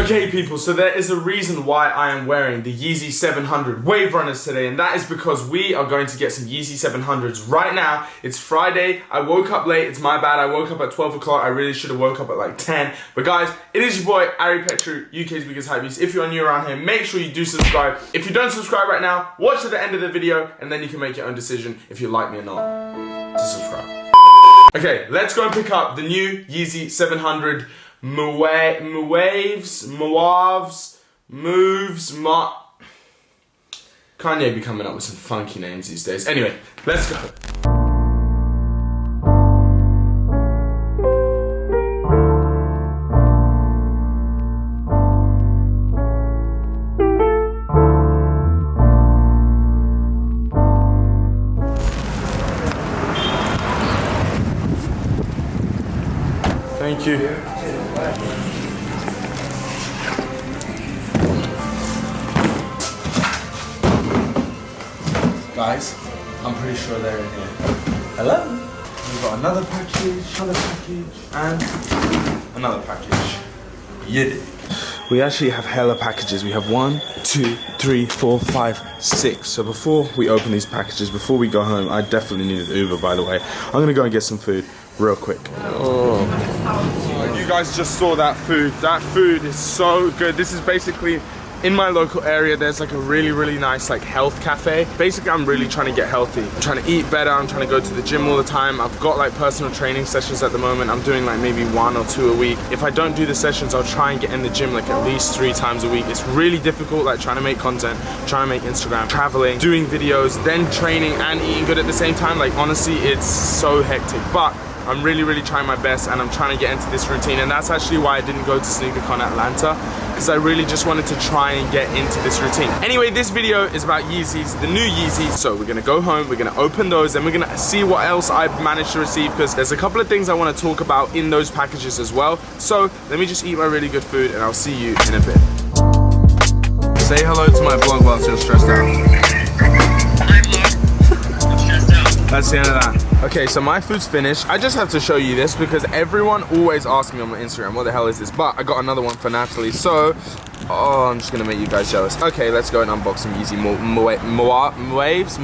Okay people, so there is a reason why I am wearing the Yeezy 700 Wave Runners today, and that is because we are going to get some Yeezy 700s right now. It's Friday, I woke up late, it's my bad, I woke up at 12 o'clock, I really should have woke up at like 10. But guys, it is your boy, Ari Petru, UK's biggest hypebeast. If you're new around here, make sure you do subscribe. If you don't subscribe right now, watch to the end of the video, and then you can make your own decision if you like me or not to subscribe. Okay, let's go and pick up the new Yeezy 700 Mauves. Kanye be coming up with some funky names these days. Anyway, let's go. Thank you. Guys, I'm pretty sure they're in here. Hello? We've got another package, and another package. Yeah. We actually have hella packages. We have 1, 2, 3, 4, 5, 6. So before we open these packages, before we go home, I definitely need an Uber, by the way. I'm gonna go and get some food real quick. Oh. You guys just saw that food. That food is so good. This is basically in my local area. There's like a really nice like health cafe. Basically, I'm really trying to get healthy. I'm trying to eat better. I'm trying to go to the gym all the time. I've got like personal training sessions at the moment. I'm doing like maybe 1 or 2 a week. If I don't do the sessions, I'll try and get in the gym like at least 3 times a week. It's really difficult, like trying to make content, trying to make Instagram, traveling, doing videos, then training and eating good at the same time. Like honestly, it's so hectic. But I'm really trying my best, and I'm trying to get into this routine, and that's actually why I didn't go to SneakerCon Atlanta, because I really just wanted to try and get into this routine. Anyway, this video is about Yeezys, the new Yeezys. So we're gonna go home, we're gonna open those, and we're gonna see what else I've managed to receive, because there's a couple of things I want to talk about in those packages as well. So let me just eat my really good food, and I'll see you in a bit. Say hello to my vlog whilst you're stressed out. That's the end of that. Okay, so my food's finished. I just have to show you this because everyone always asks me on my Instagram, what the hell is this? But I got another one for Natalie, so I'm just gonna make you guys jealous. Okay, let's go and unbox some Yeezy Waves.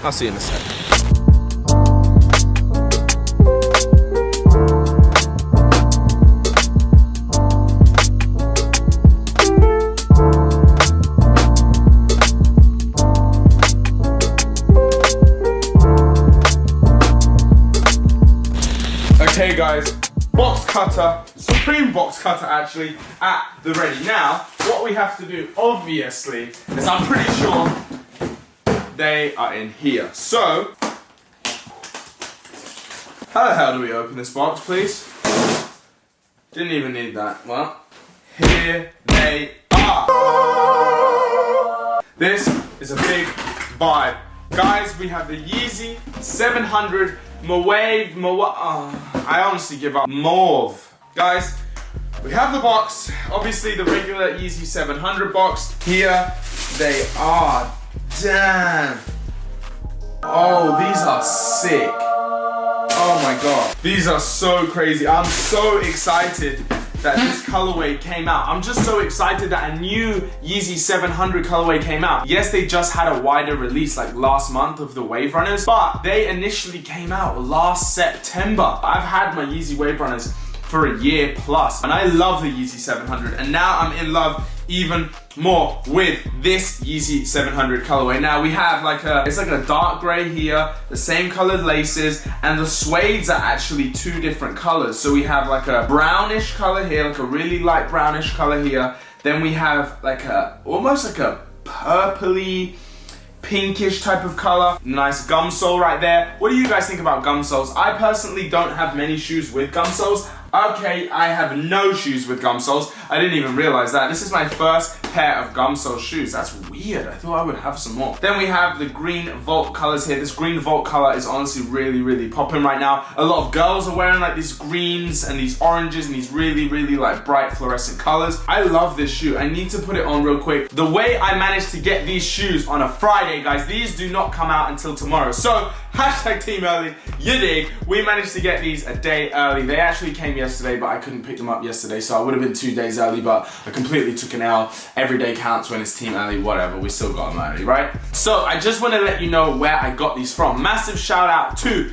I'll see you in a sec. Okay guys, box cutter, supreme box cutter actually, at the ready. Now, what we have to do, obviously, is I'm pretty sure they are in here. So, how the hell do we open this box, please? Didn't even need that. Well, here they are. This is a big vibe. Guys, we have the Yeezy 700 I honestly give up. Mauve. Guys, we have the box. Obviously, the regular Yeezy 700 box. Here they are. Damn. Oh, these are sick. Oh my god. These are so crazy. I'm so excited that this colorway came out. I'm just so excited that a new Yeezy 700 colorway came out. Yes, they just had a wider release like last month of the Wave Runners, but they initially came out last September. I've had my Yeezy Wave Runners for a year plus, and I love the Yeezy 700, and now I'm in love even more with this Yeezy 700 colorway. Now we have it's like a dark gray here, the same colored laces, and the suedes are actually 2 different colors. So we have like a brownish color here, like a really light brownish color here. Then we have like almost like a purpley, pinkish type of color. Nice gum sole right there. What do you guys think about gum soles? I personally don't have many shoes with gum soles. Okay, I have no shoes with gum soles. I didn't even realize that. This is my first pair of gum sole shoes. That's weird. I thought I would have some more. Then we have the green Volt colors here. This green Volt color is honestly really popping right now. A lot of girls are wearing like these greens and these oranges and these really like bright fluorescent colors. I love this shoe. I need to put it on real quick. The way I managed to get these shoes on a Friday, guys, these do not come out until tomorrow. So Hashtag team early, you dig. We managed to get these a day early. They actually came yesterday, but I couldn't pick them up yesterday, so I would have been 2 days early, but I completely took an L. Every day counts when it's team early, whatever, we still got them early, right? So I just want to let you know where I got these from. Massive shout out to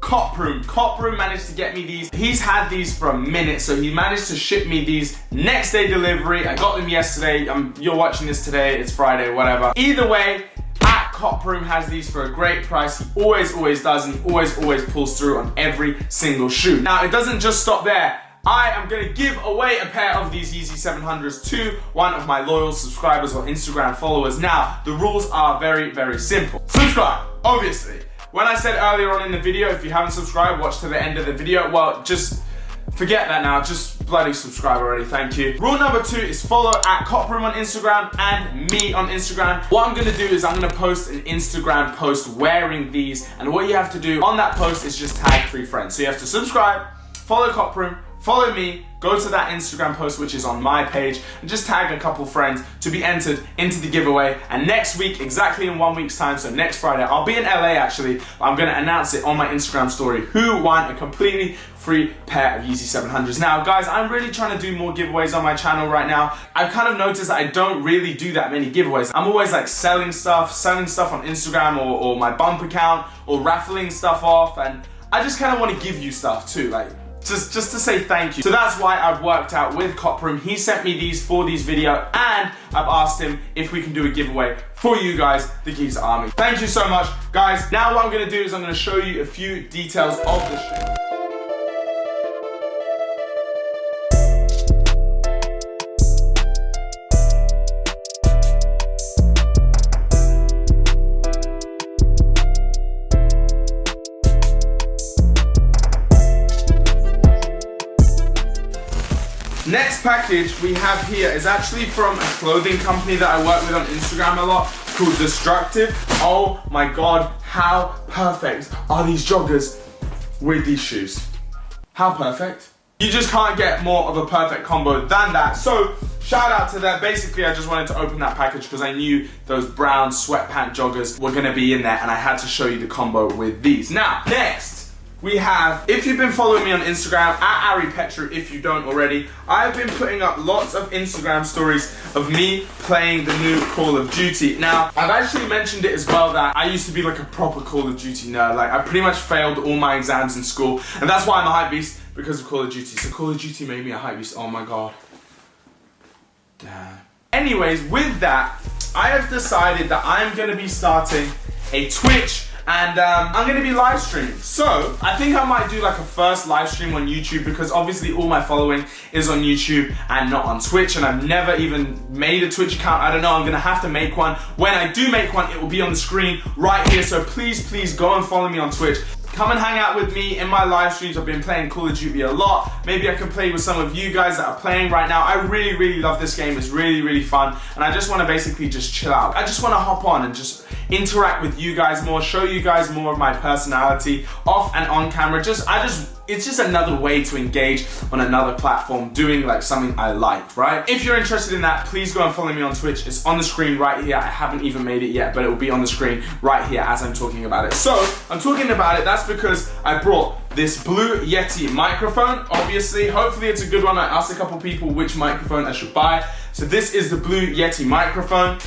COPPED. COPPED managed to get me these. He's had these for a minute, so he managed to ship me these next day delivery. I got them yesterday. You're watching this today, it's Friday, whatever. Either way, COPPED has these for a great price. He always does, and he always pulls through on every single shoe. Now, it doesn't just stop there. I am gonna give away a pair of these Yeezy 700s to one of my loyal subscribers or Instagram followers. Now, the rules are very simple. Subscribe, obviously. When I said earlier on in the video, if you haven't subscribed, watch to the end of the video. Well, just forget that now. Just bloody subscribe already, thank you. Rule number 2 is follow @COPPED on Instagram and me on Instagram. What I'm gonna do is I'm gonna post an Instagram post wearing these, and what you have to do on that post is just tag 3 friends. So you have to subscribe, follow COPPED, follow me, go to that Instagram post which is on my page, and just tag a couple friends to be entered into the giveaway. And next week, exactly in 1 week's time, so next Friday, I'll be in LA actually, I'm gonna announce it on my Instagram story who won a completely free pair of Yeezy 700s. Now guys, I'm really trying to do more giveaways on my channel right now. I've kind of noticed that I don't really do that many giveaways. I'm always like selling stuff on Instagram or my bump account, or raffling stuff off, and I just kind of want to give you stuff too, like just to say thank you. So that's why I've worked out with COPPED. He sent me these for these video, and I've asked him if we can do a giveaway for you guys, the Geezer Army. Thank you so much, guys. Now what I'm gonna do is I'm gonna show you a few details of the shoe. Next package we have here is actually from a clothing company that I work with on Instagram a lot, called Destructive. Oh my god, how perfect are these joggers with these shoes? How perfect? You just can't get more of a perfect combo than that. So shout out to that. Basically, I just wanted to open that package because I knew those brown sweatpant joggers were gonna be in there, and I had to show you the combo with these. Now, next, we have, if you've been following me on Instagram, @AriPetra, if you don't already, I've been putting up lots of Instagram stories of me playing the new Call of Duty. Now, I've actually mentioned it as well that I used to be like a proper Call of Duty nerd. Like, I pretty much failed all my exams in school, and that's why I'm a hype beast, because of Call of Duty. So Call of Duty made me a hype beast, oh my god. Damn. Anyways, with that, I have decided that I'm gonna be starting a Twitch, and I'm gonna be live streaming. So I think I might do like a first live stream on YouTube, because obviously all my following is on YouTube and not on Twitch, and I've never even made a Twitch account. I don't know, I'm gonna have to make one. When I do make one, it will be on the screen right here. So please go and follow me on Twitch. Come and hang out with me in my live streams. I've been playing Call of Duty a lot. Maybe I can play with some of you guys that are playing right now. I really love this game. It's really fun. And I just want to basically just chill out. I just want to hop on and just interact with you guys more, show you guys more of my personality off and on camera. It's just another way to engage on another platform, doing like something I like, right? If you're interested in that, please go and follow me on Twitch. It's on the screen right here. I haven't even made it yet, but it will be on the screen right here as I'm talking about it. So I'm talking about it, that's because I brought this Blue Yeti microphone, obviously. Hopefully it's a good one. I asked a couple people which microphone I should buy. So this is the Blue Yeti microphone.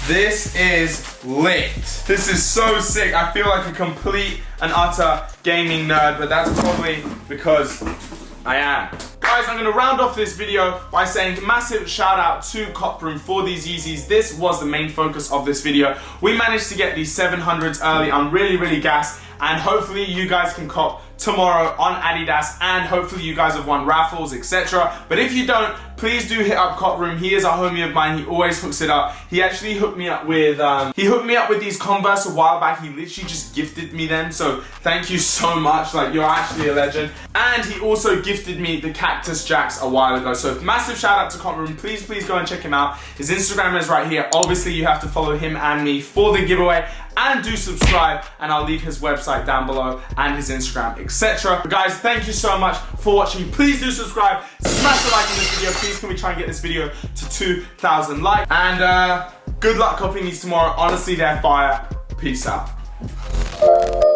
This is lit. This is so sick. I feel like a complete and utter gaming nerd, but that's probably because I am. Guys, I'm gonna round off this video by saying massive shout out to COPPED for these Yeezys. This was the main focus of this video. We managed to get these 700s early. I'm really gassed, and hopefully you guys can cop tomorrow on ADIDAS, and hopefully you guys have won raffles, etc. But if you don't, please do hit up COPPED. He is a homie of mine. He always hooks it up. He actually hooked me up with these Converse a while back. He literally just gifted me them, so thank you so much. Like, you're actually a legend. And he also gifted me the Cactus Jacks a while ago. So massive shout out to COPPED. Please go and check him out. His Instagram is right here. Obviously you have to follow him and me for the giveaway, and do subscribe, and I'll leave his website down below and his Instagram, etc. Guys, thank you so much for watching. Please do subscribe, smash the like on this video. Please can we try and get this video to 2,000 likes, and good luck copying these tomorrow. Honestly, they're fire. Peace out. Peace.